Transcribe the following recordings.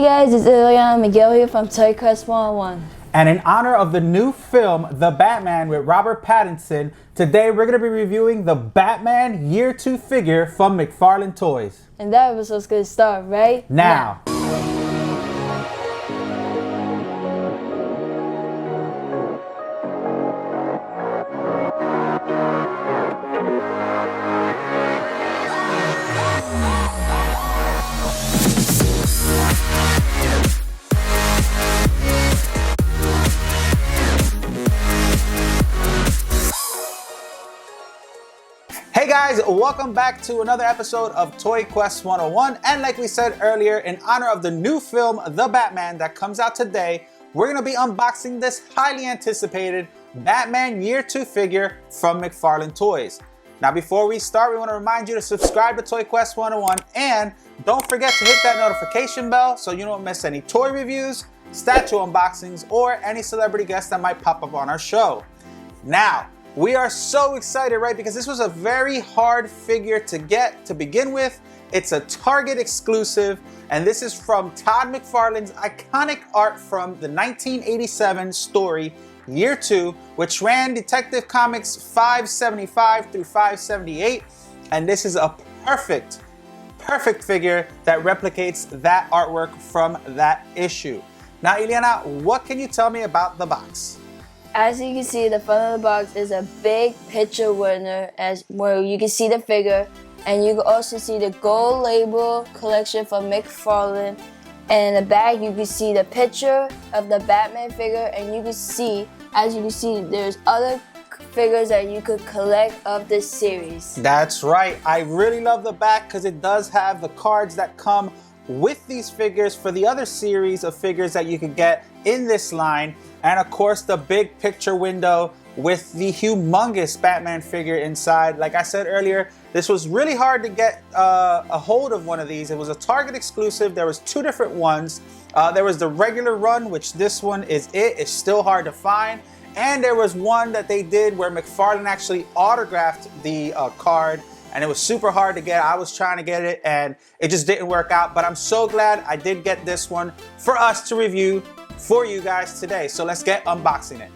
guys, it's Ileana Miguel here from Toy Quest 101. And in honor of the new film, The Batman with Robert Pattinson, today we're going to be reviewing the Batman Year 2 figure from McFarlane Toys. And that episode's going to start right now. Hey guys, welcome back to another episode of Toy Quest 101. And like we said earlier, in honor of the new film, The Batman, that comes out today, we're going to be unboxing this highly anticipated Batman Year 2 figure from McFarlane Toys. Now before we start, we want to remind you to subscribe to Toy Quest 101 and don't forget to hit that notification bell so you don't miss any toy reviews, statue unboxings, or any celebrity guests that might pop up on our show. Now, we are so excited, right? Because this was a very hard figure to get to begin with. It's a Target exclusive, and this is from Todd McFarlane's iconic art from the 1987 story, Year 2, which ran Detective Comics 575 through 578. And this is a perfect figure that replicates that artwork from that issue. Now, Ileana, what can you tell me about the box? As you can see, the front of the box is a big picture winner where you can see the figure, and you can also see the gold label collection from McFarlane. And in the back, you can see the picture of the Batman figure, and you can see, as you can see, there's other figures that you could collect of this series. That's right. I really love the back because it does have the cards that come with these figures for the other series of figures that you can get in this line. And of course, the big picture window with the humongous Batman figure inside. Like I said earlier, this was really hard to get a hold of one of these. It was a Target exclusive. There was two different ones. There was the regular run, which this one is it. It's still hard to find. And there was one that they did where McFarlane actually autographed the card, and it was super hard to get. I was trying to get it and it just didn't work out, but I'm so glad I did get this one for us to review for you guys today. So let's get unboxing it.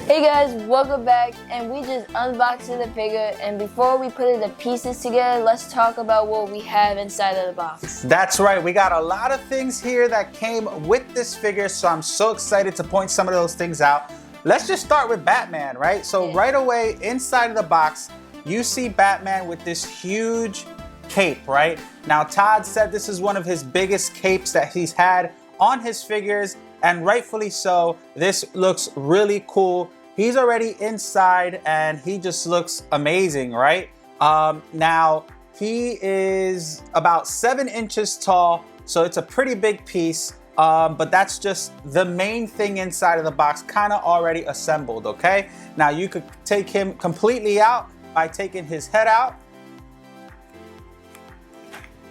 Hey guys, welcome back, and we just unboxing the figure, and before we put the pieces together, let's talk about what we have inside of the box. That's right, we got a lot of things here that came with this figure, so I'm so excited to point some of those things out. Let's just start with Batman, right? So right away, inside of the box, you see Batman with this huge cape, right? Now, Todd said this is one of his biggest capes that he's had on his figures, and rightfully so. This looks really cool. He's already inside and he just looks amazing, right? Now, he is about 7 inches tall, so it's a pretty big piece, but that's just the main thing inside of the box, kind of already assembled, okay? Now, you could take him completely out by taking his head out,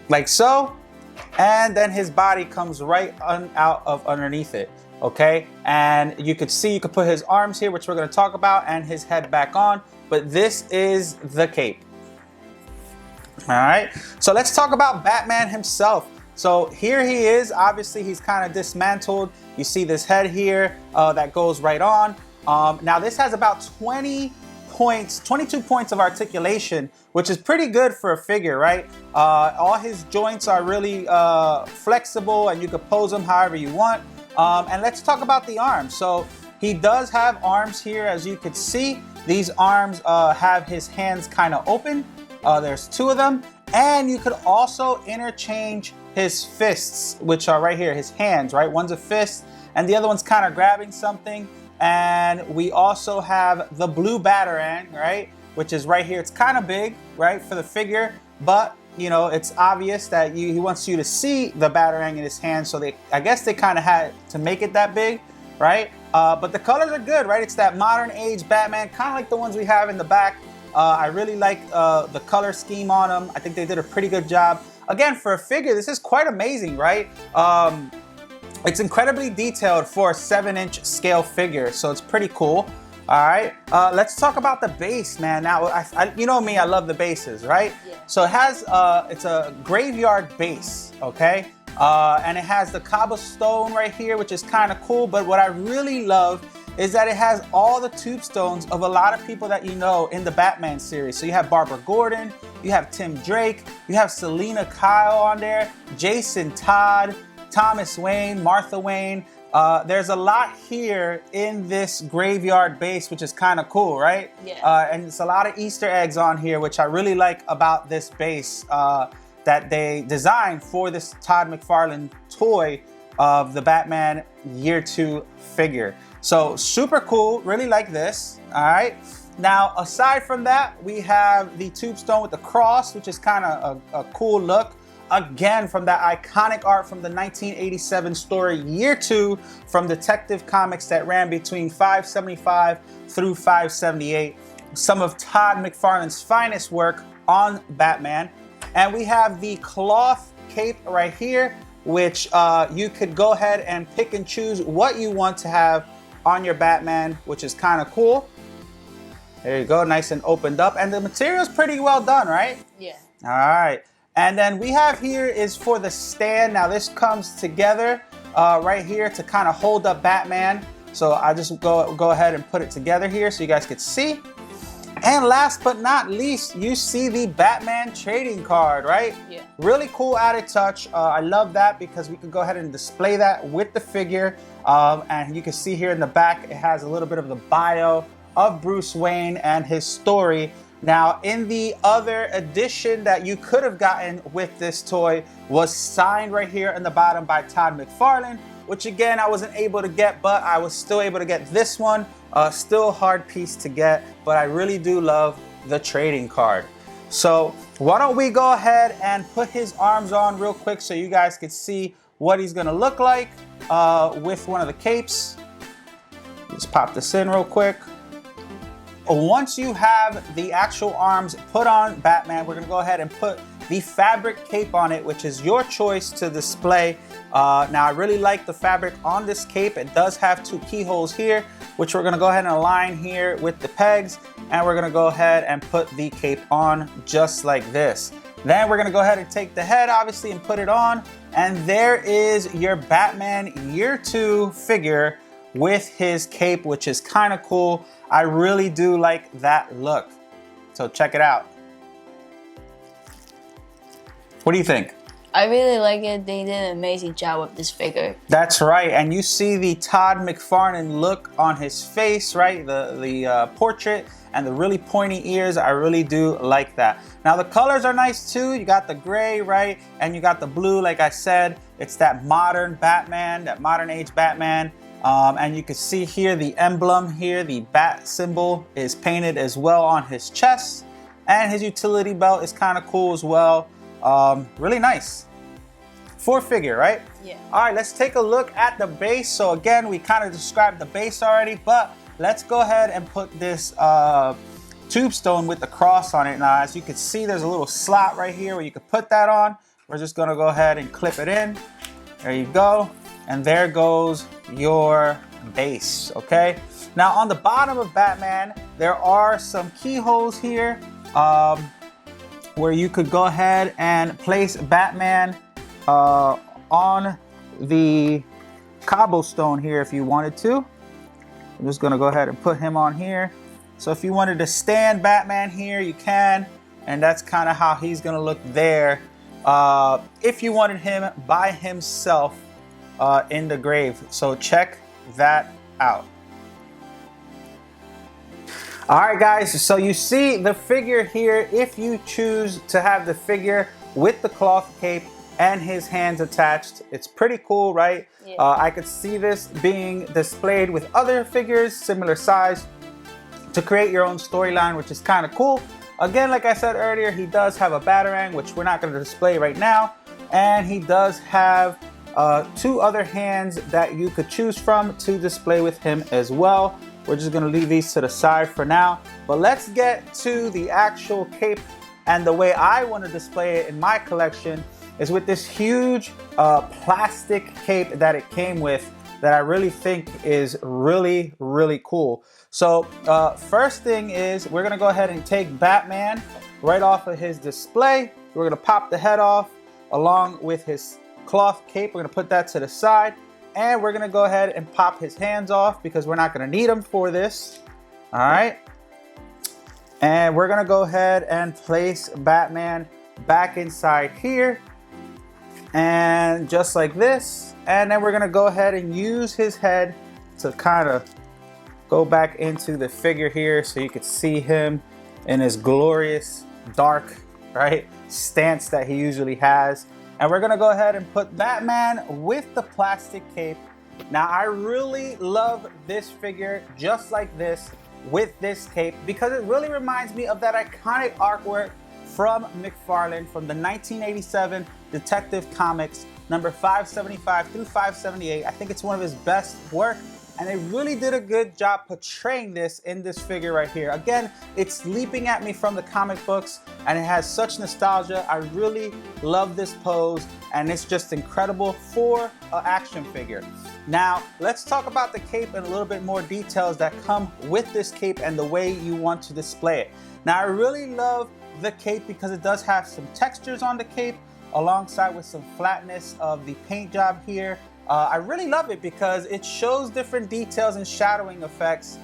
like so, and then his body comes right out of underneath it, okay? And you could see, you could put his arms here, which we're gonna talk about, and his head back on, but this is the cape. All right, so let's talk about Batman himself. So here he is. Obviously, he's kind of dismantled. You see this head here that goes right on. Now, this has about 22 points of articulation, which is pretty good for a figure, right? All his joints are really flexible, and you can pose them however you want. And let's talk about the arms. So he does have arms here, as you could see. These arms have his hands kind of open. There's 2 of them. And you could also interchange his fists, which are right here, his hands, right? One's a fist and the other one's kind of grabbing something. And we also have the blue Batarang, right? Which is right here. It's kind of big, right, for the figure, but you know, it's obvious that he wants you to see the Batarang in his hand, so I guess they kind of had to make it that big, right? But the colors are good, right? It's that modern age Batman, kind of like the ones we have in the back. I really like the color scheme on them. I think they did a pretty good job. Again, for a figure, this is quite amazing, right? It's incredibly detailed for a 7-inch scale figure, so it's pretty cool. All right, let's talk about the base, man. Now, you know me, I love the bases, right? Yeah. So it has, it's a graveyard base, okay? And it has the cobblestone right here, which is kind of cool. But what I really love is that it has all the tombstones of a lot of people that you know in the Batman series. So you have Barbara Gordon, you have Tim Drake, you have Selena Kyle on there, Jason Todd, Thomas Wayne, Martha Wayne. There's a lot here in this graveyard base, which is kind of cool, right? Yeah. And it's a lot of Easter eggs on here, which I really like about this base that they designed for this Todd McFarlane toy of the Batman Year 2 figure. So super cool, really like this, all right? Now, aside from that, we have the tombstone with the cross, which is kind of a cool look. Again, from that iconic art from the 1987 story Year 2 from Detective Comics that ran between 575 through 578. Some of Todd McFarlane's finest work on Batman. And we have the cloth cape right here, which you could go ahead and pick and choose what you want to have on your Batman, which is kind of cool. There you go, nice and opened up. And the material's pretty well done, right? Yeah. All right. And then we have here is for the stand. Now this comes together right here to kind of hold up Batman. So I just go ahead and put it together here so you guys can see. And last but not least, you see the Batman trading card, right? Yeah. Really cool added touch. I love that because we can go ahead and display that with the figure. And you can see here in the back, it has a little bit of the bio of Bruce Wayne and his story. Now, in the other edition that you could have gotten with this toy was signed right here in the bottom by Todd McFarlane, which again, I wasn't able to get, but I was still able to get this one. Still a hard piece to get, but I really do love the trading card. So why don't we go ahead and put his arms on real quick so you guys can see what he's gonna look like with one of the capes. Let's pop this in real quick. Once you have the actual arms put on Batman, we're gonna go ahead and put the fabric cape on it, which is your choice to display. Now I really like the fabric on this cape. It does have two keyholes here, which we're gonna go ahead and align here with the pegs, and we're gonna go ahead and put the cape on just like this. Then we're gonna go ahead and take the head, obviously, and put it on, and there is your Batman Year 2 figure with his cape, which is kind of cool. I really do like that look. So check it out. What do you think? I really like it. They did an amazing job with this figure. That's right, and you see the Todd McFarlane look on his face, right? The portrait and the really pointy ears. I really do like that. Now the colors are nice too. You got the gray, right? And you got the blue, like I said. It's that modern Batman, that modern age Batman. And you can see here the emblem here, the bat symbol is painted as well on his chest. And his utility belt is kind of cool as well. Really nice. For figure, right? Yeah. All right, let's take a look at the base. So again, we kind of described the base already, but let's go ahead and put this tombstone with the cross on it. Now, as you can see, there's a little slot right here where you could put that on. We're just gonna go ahead and clip it in. There you go. And there goes your base, okay? Now on the bottom of Batman, there are some keyholes here where you could go ahead and place Batman on the cobblestone here if you wanted to. I'm just gonna go ahead and put him on here. So if you wanted to stand Batman here, you can, and that's kind of how he's gonna look there. If you wanted him by himself in the grave. So check that out. All right, guys, so you see the figure here. If you choose to have the figure with the cloth cape and his hands attached, it's pretty cool, right? Yeah. I could see this being displayed with other figures similar size to create your own storyline, which is kind of cool. Again, like I said earlier, he does have a Batarang, which we're not going to display right now, and he does have two other hands that you could choose from to display with him as well. We're just gonna leave these to the side for now, but let's get to the actual cape. And the way I want to display it in my collection is with this huge plastic cape that it came with that I really think is really, really cool. So first thing is we're gonna go ahead and take Batman right off of his display. We're gonna pop the head off along with his cloth cape. We're gonna put that to the side, and we're gonna go ahead and pop his hands off because we're not gonna need them for this. All right. And we're gonna go ahead and place Batman back inside here. And just like this. And then we're gonna go ahead and use his head to kind of go back into the figure here so you could see him in his glorious dark, right, stance that he usually has. And we're gonna go ahead and put Batman with the plastic cape. Now I really love this figure just like this with this cape because it really reminds me of that iconic artwork from McFarlane from the 1987 Detective Comics, number 575 through 578. I think it's one of his best work, and they really did a good job portraying this in this figure right here. Again, it's leaping at me from the comic books, and it has such nostalgia. I really love this pose, and it's just incredible for an action figure. Now, let's talk about the cape and a little bit more details that come with this cape and the way you want to display it. Now, I really love the cape because it does have some textures on the cape alongside with some flatness of the paint job here. I really love it because it shows different details and shadowing effects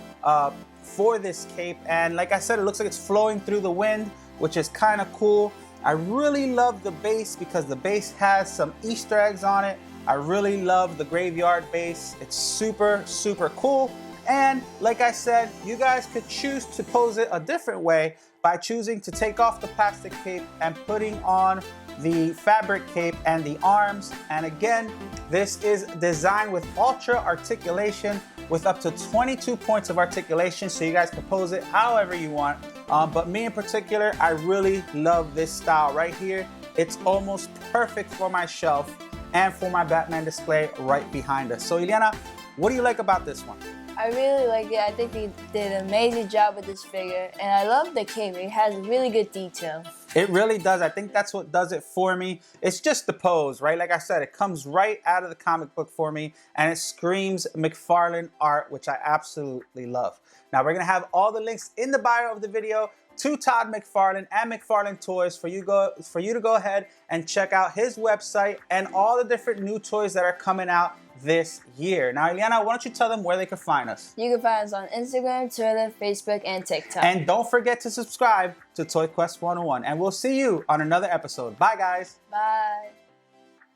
for this cape. And like I said, it looks like it's flowing through the wind, which is kind of cool. I really love the base because the base has some Easter eggs on it. I really love the graveyard base. It's super, super cool. And like I said, you guys could choose to pose it a different way by choosing to take off the plastic cape and putting on the fabric cape and the arms. And again, this is designed with ultra articulation with up to 22 points of articulation, so you guys can pose it however you want. But me in particular, I really love this style right here. It's almost perfect for my shelf and for my Batman display right behind us. So Ileana, what do you like about this one? I really like it. I think they did an amazing job with this figure, and I love the cape. It has really good detail. It really does. I think that's what does it for me. It's just the pose, right? Like I said, it comes right out of the comic book for me, and it screams McFarlane art, which I absolutely love. Now, we're going to have all the links in the bio of the video to Todd McFarlane and McFarlane Toys for you to go ahead and check out his website and all the different new toys that are coming out this year. Now, Ileana, why don't you tell them where they can find us? You can find us on Instagram, Twitter, Facebook, and TikTok. And don't forget to subscribe to Toy Quest 101. And we'll see you on another episode. Bye, guys. Bye.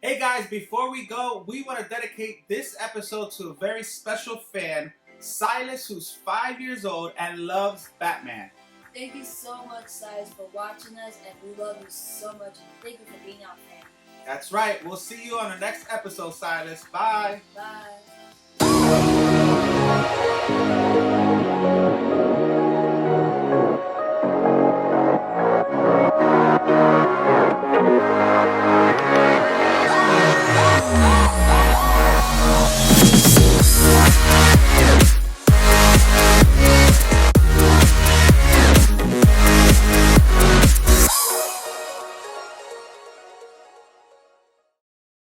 Hey, guys, before we go, we want to dedicate this episode to a very special fan, Silas, who's 5 years old and loves Batman. Thank you so much, Silas, for watching us, and we love you so much. And thank you for being our fan. That's right. We'll see you on the next episode, Silas. Bye. Bye.